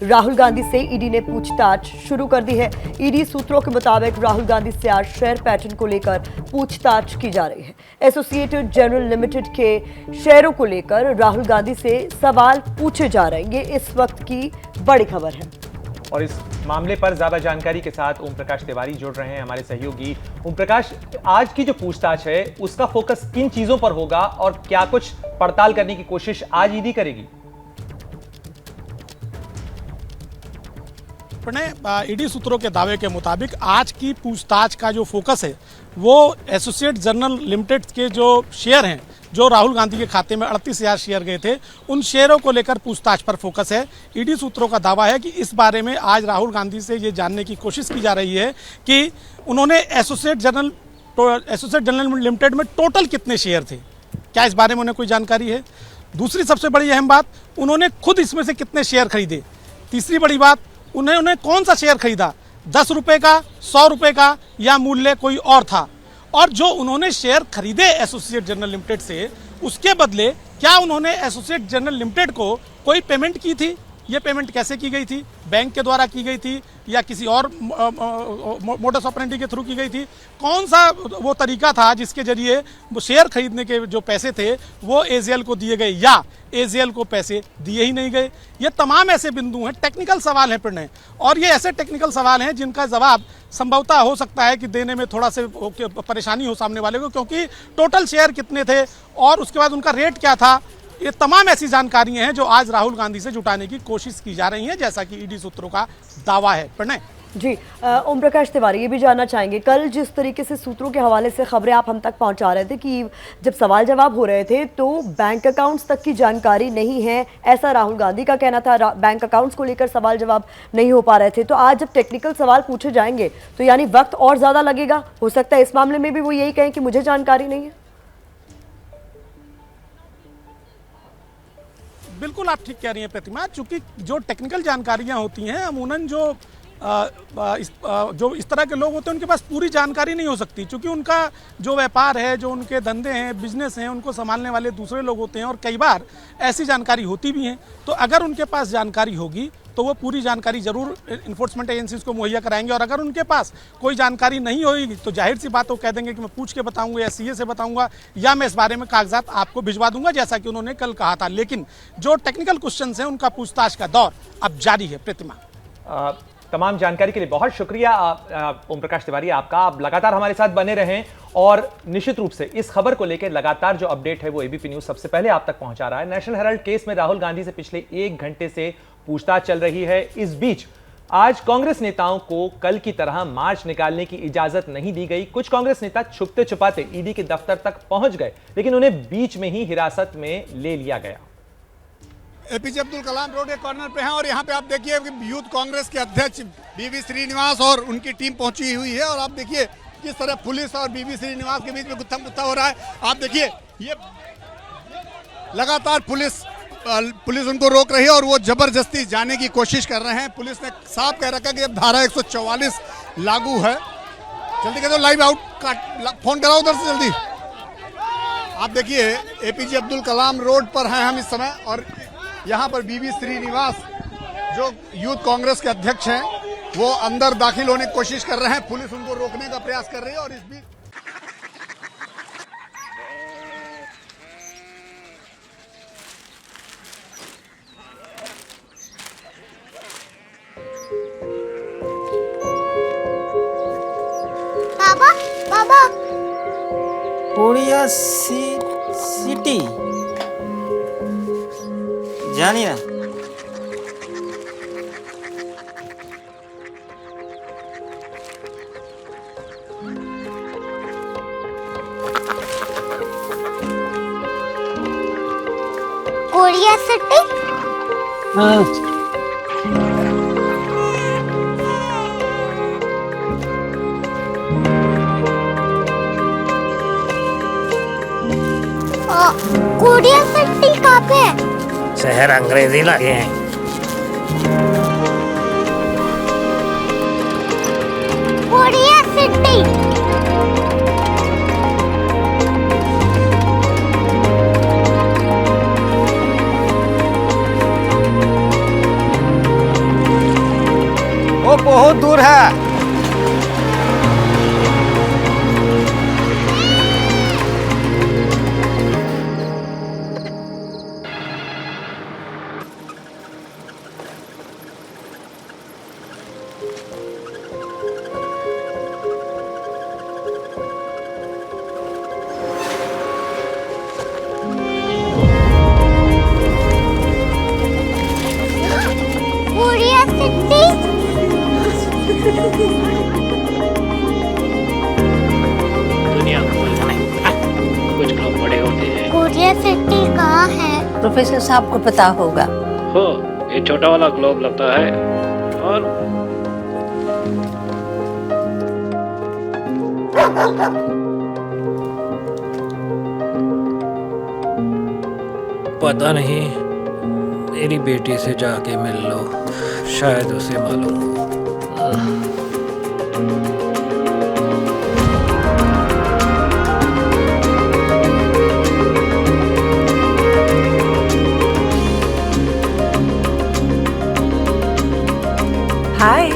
राहुल गांधी से ईडी ने पूछताछ शुरू कर दी है। ईडी सूत्रों के मुताबिक राहुल गांधी से आज शेयर पैटर्न को लेकर पूछताछ की जा रही है। एसोसिएटेड जनरल लिमिटेड के शेयरों को लेकर राहुल गांधी से सवाल पूछे जा रहे हैं। ये इस वक्त की बड़ी खबर है। और इस मामले पर ज्यादा जानकारी के साथ ओम प्रकाश तिवारी जुड़ रहे हैं, हमारे सहयोगी। ओम प्रकाश, आज की जो पूछताछ है उसका फोकस किन चीजों पर होगा और क्या कुछ पड़ताल करने की कोशिश आज ईडी करेगी? ईडी सूत्रों के दावे के मुताबिक आज की पूछताछ का जो फोकस है वो एसोसिएट जनरल लिमिटेड के जो शेयर हैं, जो राहुल गांधी के खाते में 38,000 शेयर गए थे, उन शेयरों को लेकर पूछताछ पर फोकस है। ईडी सूत्रों का दावा है कि इस बारे में आज राहुल गांधी से ये जानने की कोशिश की जा रही है कि उन्होंने एसोसिएट जनरल लिमिटेड में टोटल कितने शेयर थे, क्या इस बारे में उन्हें कोई जानकारी है। दूसरी सबसे बड़ी अहम बात, उन्होंने खुद इसमें से कितने शेयर खरीदे। तीसरी बड़ी बात, उन्होंने कौन सा शेयर खरीदा, 10 रुपये का, 100 रुपये का, या मूल्य कोई और था। और जो उन्होंने शेयर खरीदे एसोसिएट जनरल लिमिटेड से, उसके बदले क्या उन्होंने एसोसिएट जनरल लिमिटेड को कोई पेमेंट की थी। ये पेमेंट कैसे की गई थी, बैंक के द्वारा की गई थी या किसी और मोडस ऑपरेंडी के थ्रू की गई थी। कौन सा वो तरीका था जिसके जरिए वो शेयर खरीदने के जो पैसे थे वो एजेएल को दिए गए या एजेएल को पैसे दिए ही नहीं गए। ये तमाम ऐसे बिंदु हैं, टेक्निकल सवाल हैं प्रणय, और ये ऐसे टेक्निकल सवाल हैं जिनका जवाब संभवतः हो सकता है कि देने में थोड़ा से परेशानी हो सामने वाले को, क्योंकि टोटल शेयर कितने थे और उसके बाद उनका रेट क्या था। ये तमाम ऐसी जानकारियां हैं जो आज राहुल गांधी से जुटाने की कोशिश की जा रही हैं, जैसा कि ईडी सूत्रों का दावा है। प्रणय जी, ओम प्रकाश तिवारी, ये भी जानना चाहेंगे, कल जिस तरीके से सूत्रों के हवाले से खबरें आप हम तक पहुंचा रहे थे कि जब सवाल जवाब हो रहे थे तो बैंक अकाउंट्स तक की जानकारी नहीं है, ऐसा राहुल गांधी का कहना था। बैंक अकाउंट्स को लेकर सवाल जवाब नहीं हो पा रहे थे। तो आज जब टेक्निकल सवाल पूछे जाएंगे तो यानी वक्त और ज़्यादा लगेगा। हो सकता है इस मामले में भी वो यही कहें कि मुझे जानकारी नहीं है। बिल्कुल आप ठीक कह रही हैं प्रतिमा, चूंकि जो टेक्निकल जानकारियां होती हैं अमूनन जो इस तरह के लोग होते हैं उनके पास पूरी जानकारी नहीं हो सकती, क्योंकि उनका जो व्यापार है, जो उनके धंधे हैं, बिजनेस हैं, उनको संभालने वाले दूसरे लोग होते हैं और कई बार ऐसी जानकारी होती भी हैं। तो अगर उनके पास जानकारी होगी तो वो पूरी जानकारी जरूर इन्फोर्समेंट एजेंसीज को मुहैया कराएंगे, और अगर उनके पास कोई जानकारी नहीं होगी तो जाहिर सी बात वो कह देंगे कि मैं पूछ के बताऊंगा या सीए से बताऊंगा या मैं इस बारे में कागजात आपको भिजवा दूंगा, जैसा कि उन्होंने कल कहा था। लेकिन जो टेक्निकल क्वेश्चन हैं उनका पूछताछ का दौर अब जारी है। प्रतिमा, तमाम जानकारी के लिए बहुत शुक्रिया ओम प्रकाश तिवारी आपका। आप लगातार हमारे साथ बने रहें और निश्चित रूप से इस खबर को लेकर लगातार जो अपडेट है वो एबीपी न्यूज सबसे पहले आप तक पहुंचा रहा है। नेशनल हेराल्ड केस में राहुल गांधी से पिछले 1 घंटे से पूछताछ चल रही है। इस बीच आज कांग्रेस नेताओं को कल की तरह मार्च निकालने की इजाजत नहीं दी गई। कुछ कांग्रेस नेता छुपते छुपाते ईडी के दफ्तर तक पहुंच गए, लेकिन उन्हें बीच में ही हिरासत में ले लिया गया। एपीजे अब्दुल कलाम रोड के कॉर्नर पे हैं और यहाँ पे आप देखिए यूथ कांग्रेस के अध्यक्ष बीवी श्रीनिवास और उनकी टीम पहुंची हुई है, और आप देखिए किस तरह पुलिस और बीवी श्रीनिवास के बीच में गुत्था मुत्था हो रहा है। आप देखिए ये लगातार पुलिस उनको रोक रही है और वो जबरदस्ती जाने की कोशिश कर रहे हैं। पुलिस ने साफ कह रखा कि अब धारा 144 लागू है। जल्दी कर दो, लाइव आउट फोन कराओ उधर से जल्दी। आप देखिए एपीजे अब्दुल कलाम रोड पर हैं हम इस समय, और यहाँ पर बीवी श्रीनिवास जो यूथ कांग्रेस के अध्यक्ष हैं वो अंदर दाखिल होने की कोशिश कर रहे हैं। पुलिस उनको रोकने का प्रयास कर रही है और इस बीच बाबा कोरिया सिटी जानी ना, कोरिया सिटी। कोरिया सिटी कहाँ पे है? शहर अंग्रेजी लगे हैं। Korea city. वो बहुत दूर है। कोरिया सिटी दुनिया कुछ लोग बड़े होते हैं। कोरिया सिटी कहाँ है? प्रोफेसर साहब को पता होगा। हो, ये छोटा वाला ग्लोब लगता है और पता नहीं, मेरी बेटी से जाके मिल लो, शायद उसे मालूम हो। हाय,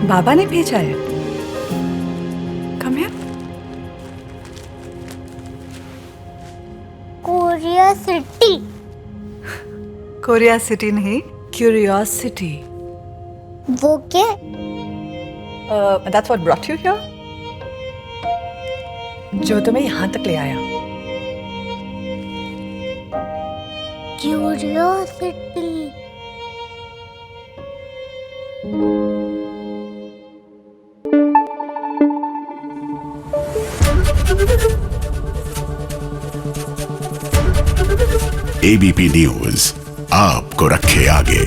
बाबा ने भेजा है। Come here. Korea city. Korea city नहीं, क्यूरियोसिटी। वो क्या? That's what brought you here? जो तुम्हें यहाँ तक ले आया। क्यूरियोसिटी। एबीपी न्यूज आपको रखे आगे।